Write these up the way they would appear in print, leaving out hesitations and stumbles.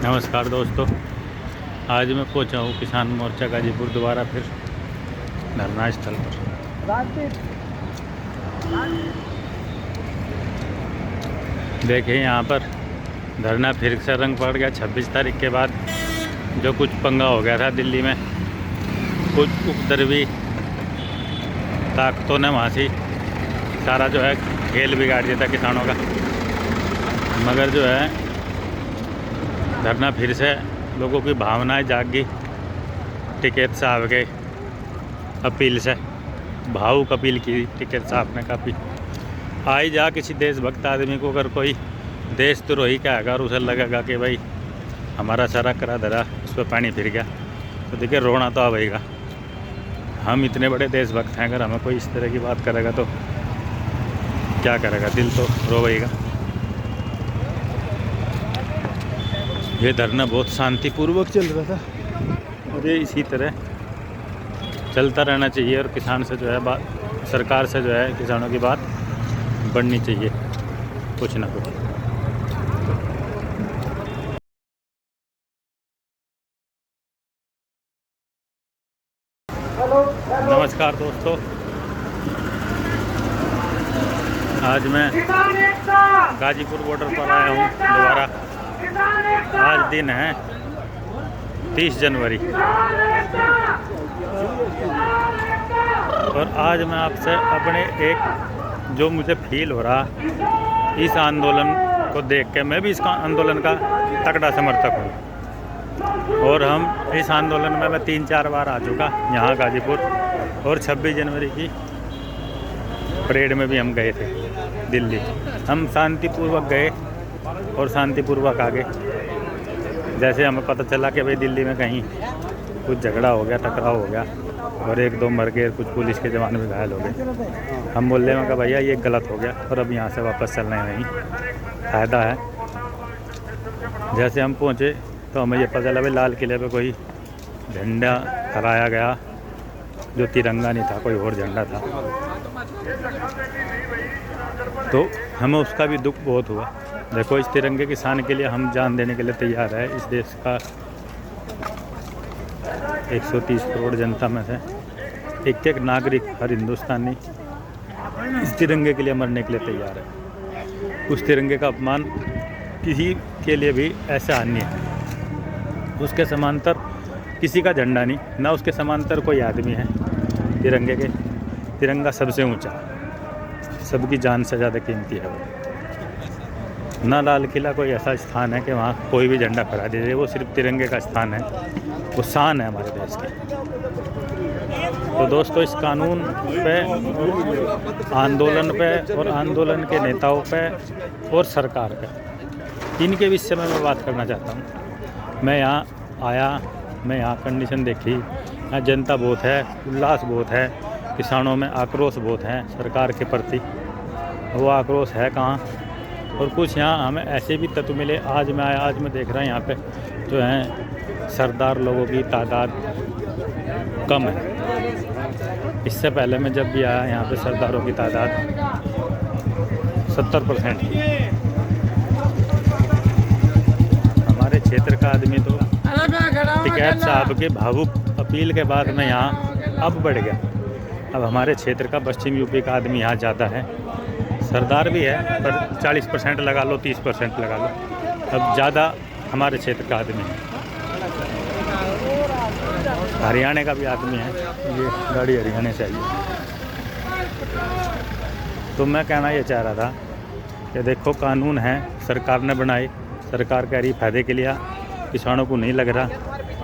नमस्कार दोस्तों, आज मैं पहुंचा हूँ किसान मोर्चा गाजीपुर दोबारा फिर धरना स्थल पर। देखिए यहाँ पर धरना फिर से रंग पड़ गया। 26 तारीख के बाद जो कुछ पंगा हो गया था दिल्ली में, कुछ उपद्रवी ताकतों ने वहाँ से सारा जो है खेल बिगाड़ दिया था किसानों का। मगर जो है धरना फिर से लोगों की भावनाएं जाग गई। टिकैत साहब के अपील से भावुक अपील की टिकैत साहब ने काफ़ी। आई जा किसी देशभक्त आदमी को अगर कोई देशद्रोही का है और उसे लगेगा कि भाई हमारा सारा करा धरा उस पर पानी फिर गया, तो देखिए रोना तो आवेगा। हम इतने बड़े देशभक्त हैं, अगर हमें कोई इस तरह की बात करेगा तो क्या करेगा, दिल तो रोएगा। ये धरना बहुत शांतिपूर्वक चल रहा था और ये इसी तरह चलता रहना चाहिए। और किसान से जो है बात, सरकार से जो है किसानों की बात बढ़नी चाहिए कुछ ना कुछ। नमस्कार दोस्तों, आज मैं गाजीपुर बॉर्डर पर आया हूँ दोबारा। आज दिन है 30 जनवरी और आज मैं आपसे अपने एक जो मुझे फील हो रहा, इस आंदोलन को देख के मैं भी इसका आंदोलन का तगड़ा समर्थक हूँ। और हम इस आंदोलन में मैं 3-4 बार आ चुका यहाँ गाजीपुर, और 26 जनवरी की परेड में भी हम गए थे दिल्ली। हम शांतिपूर्वक गए और शांतिपूर्वक आ गए। जैसे हमें पता चला कि भाई दिल्ली में कहीं कुछ झगड़ा हो गया, टकराव हो गया और 1-2 मर गए, कुछ पुलिस के जवान भी घायल हो गए। हम बोलने में कहा भैया ये गलत हो गया और अब यहाँ से वापस चलने में ही फ़ायदा है। जैसे हम पहुँचे तो हमें ये पता चला भाई लाल किले पे कोई झंडा फहराया गया जो तिरंगा नहीं था, कोई और झंडा था। तो हमें उसका भी दुख बहुत हुआ। देखो, इस तिरंगे किसान के लिए हम जान देने के लिए तैयार है। इस देश का 130 करोड़ जनता में से एक नागरिक, हर हिंदुस्तानी इस तिरंगे के लिए मरने के लिए तैयार है। उस तिरंगे का अपमान किसी के लिए भी ऐसा अन्य है। उसके समांतर किसी का झंडा नहीं, ना उसके समांतर कोई आदमी है। तिरंगे के तिरंगा सबसे ऊंचा, सबकी जान से ज़्यादा कीमती है वो। ना लाल किला कोई ऐसा स्थान है कि वहाँ कोई भी झंडा फहरा दीजिए, वो सिर्फ तिरंगे का स्थान है, वो शान है हमारे देश की। तो दोस्तों, इस कानून पे, आंदोलन पे और आंदोलन के नेताओं पे और सरकार पे, इनके विषय में मैं बात करना चाहता हूँ। मैं यहाँ आया, मैं यहाँ कंडीशन देखी, यहाँ जनता बहुत है, उल्लास बहुत है, किसानों में आक्रोश बहुत है सरकार के प्रति। वो आक्रोश है कहाँ? और कुछ यहाँ हमें ऐसे भी तत्व मिले। आज मैं आया, आज मैं देख रहा हूँ यहाँ पे जो हैं सरदार लोगों की तादाद कम है। इससे पहले मैं जब भी आया यहाँ पे सरदारों की तादाद 70% थी। हमारे क्षेत्र का आदमी तो टिकैत साहब के भावुक अपील के बाद में यहाँ अब बढ़ गया। अब हमारे क्षेत्र का, पश्चिम यूपी का आदमी यहाँ ज़्यादा है। सरदार भी है पर 40% लगा लो, 30% लगा लो, अब ज़्यादा हमारे क्षेत्र का आदमी है। हरियाणा का भी आदमी है, ये गाड़ी हरियाणा से आई है। तो मैं कहना ये चाह रहा था कि देखो, कानून है, सरकार ने बनाए, सरकार कह रही फ़ायदे के लिए, किसानों को नहीं लग रहा।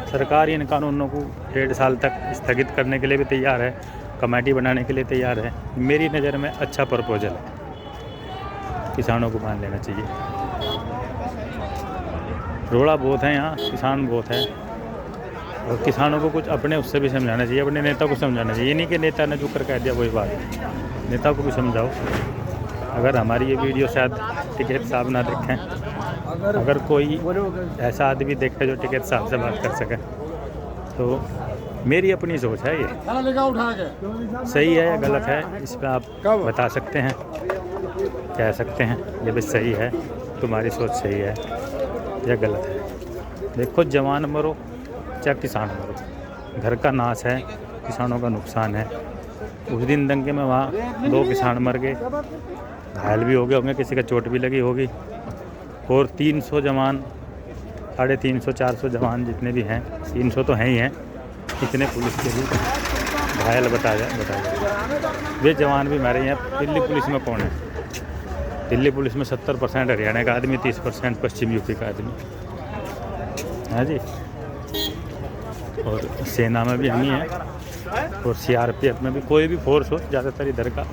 सरकार इन कानूनों को 1.5 साल तक स्थगित करने के लिए भी तैयार है, कमेटी बनाने के लिए तैयार है। मेरी नज़र में अच्छा प्रपोजल है, किसानों को मान लेना चाहिए। रोड़ा बहुत है यहाँ, किसान बहुत है, और किसानों को कुछ अपने उससे भी समझाना चाहिए, अपने नेता को समझाना चाहिए। ये नहीं कि नेता ने जो कर कह दिया वही बात, नेता को भी समझाओ। अगर हमारी ये वीडियो शायद टिकैत साहब ना देखें, अगर कोई ऐसा आदमी देखे जो टिकैत साहब से बात कर सके, तो मेरी अपनी सोच है, ये सही है या गलत है इस पर आप बता सकते हैं, कह सकते हैं ये भी सही है, तुम्हारी सोच सही है या गलत है। देखो, जवान मरो चाहे किसान मरो, घर का नाश है, किसानों का नुकसान है। उस दिन दंगे में वहाँ 2 किसान मर गए, घायल भी हो गए होंगे, किसी का चोट भी लगी होगी। और 300 जवान, 350 400 जवान जितने भी हैं, 300 तो हैं ही हैं, इतने पुलिस के भी घायल बताया। वे जवान भी मरे हैं। दिल्ली पुलिस में कौन है? दिल्ली पुलिस में 70% हरियाणा का आदमी, 30% पश्चिम यूपी का आदमी है जी। और सेना में भी हम ही हैं, और CRPF में भी, कोई भी फोर्स हो, ज़्यादातर इधर का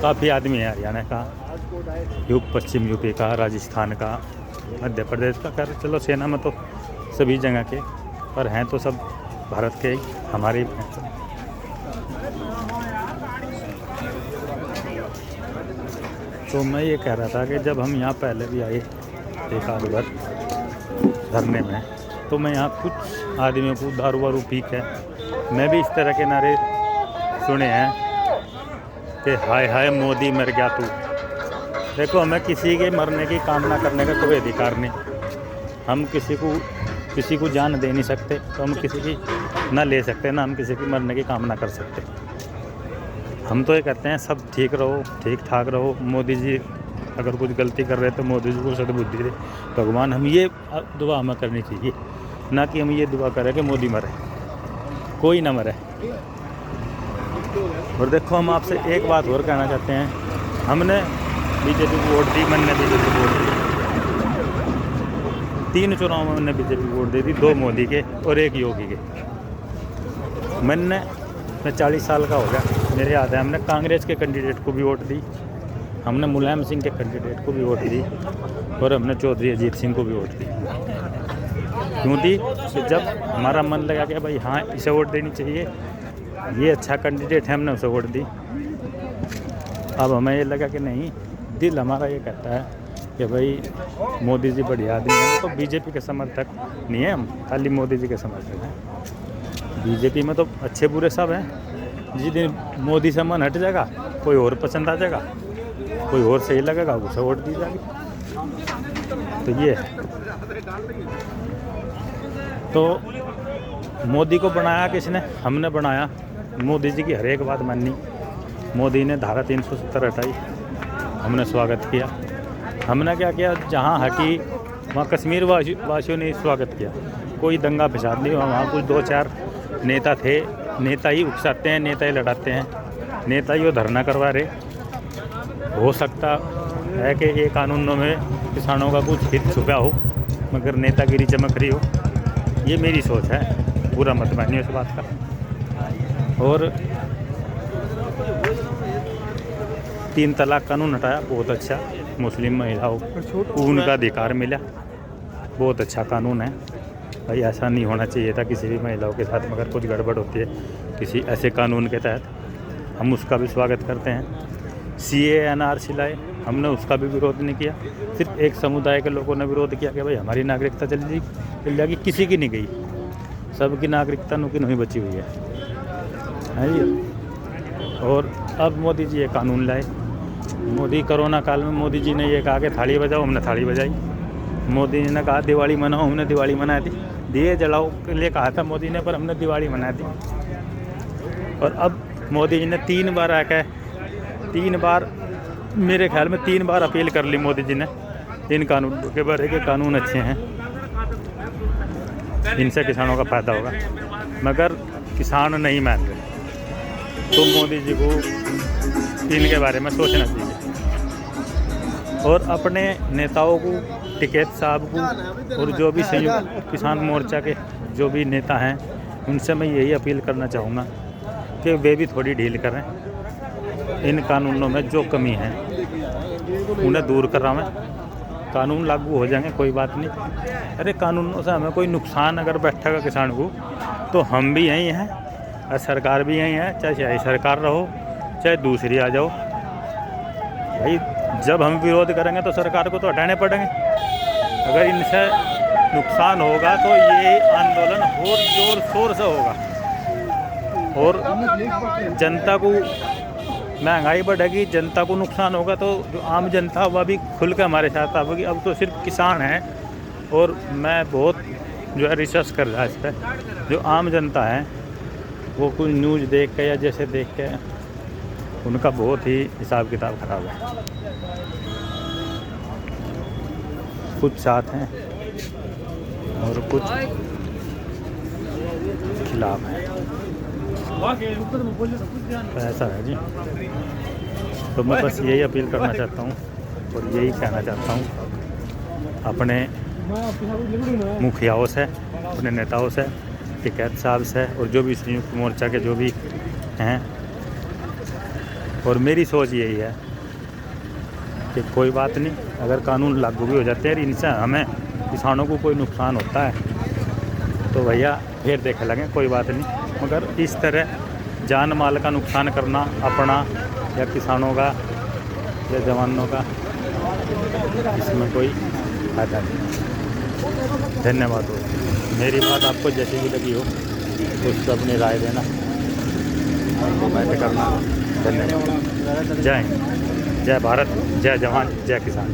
काफ़ी आदमी है, हरियाणा का, पश्चिम यूपी का, राजस्थान का, मध्य प्रदेश का। कर चलो, सेना में तो सभी जगह के, पर हैं तो सब भारत के ही, हमारे ही हैं। तो मैं ये कह रहा था कि जब हम यहाँ पहले भी आए एक आध बार धरने में, तो मैं यहाँ कुछ आदमियों को दारू वारू पी के, मैं भी इस तरह के नारे सुने हैं कि हाय हाय मोदी मर गया तू। देखो, हमें किसी के मरने की कामना करने का कोई अधिकार नहीं। हम किसी को जान दे नहीं सकते, तो हम किसी की ना ले सकते, ना हम किसी की मरने की कामना कर सकते। हम तो ये कहते हैं सब ठीक रहो, ठीक ठाक रहो। मोदी जी अगर कुछ गलती कर रहे हैं तो मोदी जी को सद्बुद्धि दे भगवान। हम ये दुआ हमें करनी चाहिए, ना कि हम ये दुआ करें कि मोदी मरे, कोई ना मरे। और देखो, हम आपसे एक बात और कहना चाहते हैं, हमने बीजेपी को वोट दी, मैंने बीजेपी को वोट दी, 3 चुनाव में मैंने बीजेपी को वोट दी थी, 2 मोदी के और 1 योगी के। मैं 40 साल का हो गया, मेरे याद है हमने कांग्रेस के कैंडिडेट को भी वोट दी, हमने मुलायम सिंह के कैंडिडेट को भी वोट दी, और हमने चौधरी अजीत सिंह को भी वोट दी। क्यों दी? कि जब हमारा मन लगा कि भाई हाँ, इसे वोट देनी चाहिए, ये अच्छा कैंडिडेट है, हमने उसे वोट दी। अब हमें ये लगा कि नहीं, दिल हमारा ये कहता है कि भाई मोदी जी बढ़िया आदमी हैं। तो बीजेपी के समर्थक नहीं है हम, खाली मोदी जी के समर्थक हैं। बीजेपी में तो अच्छे बुरे सब हैं। जिस दिन मोदी से मन हट जाएगा, कोई और पसंद आ जाएगा, कोई और सही लगेगा, उसे वोट दी जाएगी। तो ये है। तो मोदी को बनाया किसने? हमने बनाया। मोदी जी की हर एक बात मानी। मोदी ने धारा 370 हटाई, हमने स्वागत किया। हमने क्या किया? जहाँ हटी वहाँ कश्मीर वासियों ने स्वागत किया। कोई दंगा फसाद नहीं हुआ। वहाँ कुछ 2-4 नेता थे, नेता ही उकसाते हैं, नेता ही लड़ाते हैं, नेता ही वो धरना करवा रहे। हो सकता है कि ये कानूनों में किसानों का कुछ हित छुपा हो, मगर नेतागिरी चमक रही हो। ये मेरी सोच है, पूरा मत मानिए इस बात का। और 3 तलाक कानून हटाया, बहुत अच्छा। मुस्लिम महिलाओं को उनका अधिकार मिला, बहुत अच्छा कानून है भाई। ऐसा नहीं होना चाहिए था किसी भी महिलाओं के साथ, मगर कुछ गड़बड़ होती है किसी ऐसे कानून के तहत, हम उसका भी स्वागत करते हैं। CAA NRC लाए, हमने उसका भी विरोध नहीं किया। सिर्फ एक समुदाय के लोगों ने विरोध किया कि भाई हमारी नागरिकता चल जाएगी, किसी की नहीं गई, सबकी नागरिकता नुकी नहीं बची हुई है जी। और अब मोदी जी ये कानून लाए। मोदी कोरोना काल में मोदी जी ने ये कहा कि थाली बजाओ, हमने थाली बजाई। मोदी ने कहा दिवाली मनाओ, हमने दिवाली मना दी। दिए जलाओ के लिए कहा था मोदी ने, पर हमने दिवाली मना दी। और अब मोदी जी ने 3 बार आकर 3 बार, मेरे ख्याल में 3 बार अपील कर ली मोदी जी ने इन कानून के बारे के। कानून अच्छे हैं, इनसे किसानों का फ़ायदा होगा, मगर किसान नहीं मान रहे। तो मोदी जी को इनके बारे में सोचना चाहिए। और अपने नेताओं को, टिकैत साहब को, और जो भी संयुक्त किसान मोर्चा के जो भी नेता हैं, उनसे मैं यही अपील करना चाहूँगा कि वे भी थोड़ी ढील करें। इन कानूनों में जो कमी है उन्हें दूर करावें। कानून लागू हो जाएंगे, कोई बात नहीं। अरे कानूनों से हमें कोई नुकसान अगर बैठेगा किसान को, तो हम भी यहीं हैं और सरकार भी यहीं है, चाहे सरकार रहो चाहे दूसरी आ जाओ। भाई जब हम विरोध करेंगे तो सरकार को तो हटाने पड़ेंगे। अगर इनसे नुकसान होगा तो ये आंदोलन और जोर शोर से होगा, और जनता को महंगाई बढ़ेगी, जनता को नुकसान होगा, तो जो आम जनता वह भी खुल के हमारे साथ आएगी। अब तो सिर्फ किसान हैं, और मैं बहुत जो है रिसर्च कर रहा है इस पर। जो आम जनता है वो कुछ न्यूज़ देख के या जैसे देख के उनका बहुत ही हिसाब किताब ख़राब है। कुछ साथ हैं और कुछ खिलाफ हैं, तो ऐसा है जी। तो मैं बस यही अपील करना चाहता हूँ और यही कहना चाहता हूँ अपने मुखियाओं से, अपने नेताओं से, टिकैत साहब से और जो भी संयुक्त मोर्चा के जो भी हैं। और मेरी सोच यही है कि कोई बात नहीं, अगर कानून लागू भी हो जाते हैं इनसे हमें किसानों को कोई नुकसान होता है तो भैया फिर देखे लगे, कोई बात नहीं। मगर इस तरह जान माल का नुकसान करना अपना या किसानों का या जवानों का, इसमें कोई फायदा नहीं। धन्यवाद दोस्तों। मेरी बात आपको जैसी भी लगी हो उस पर अपनी राय देना, कमेंट करना। धन्यवाद। जय हिंद, जय भारत, जय जवान, जय किसान।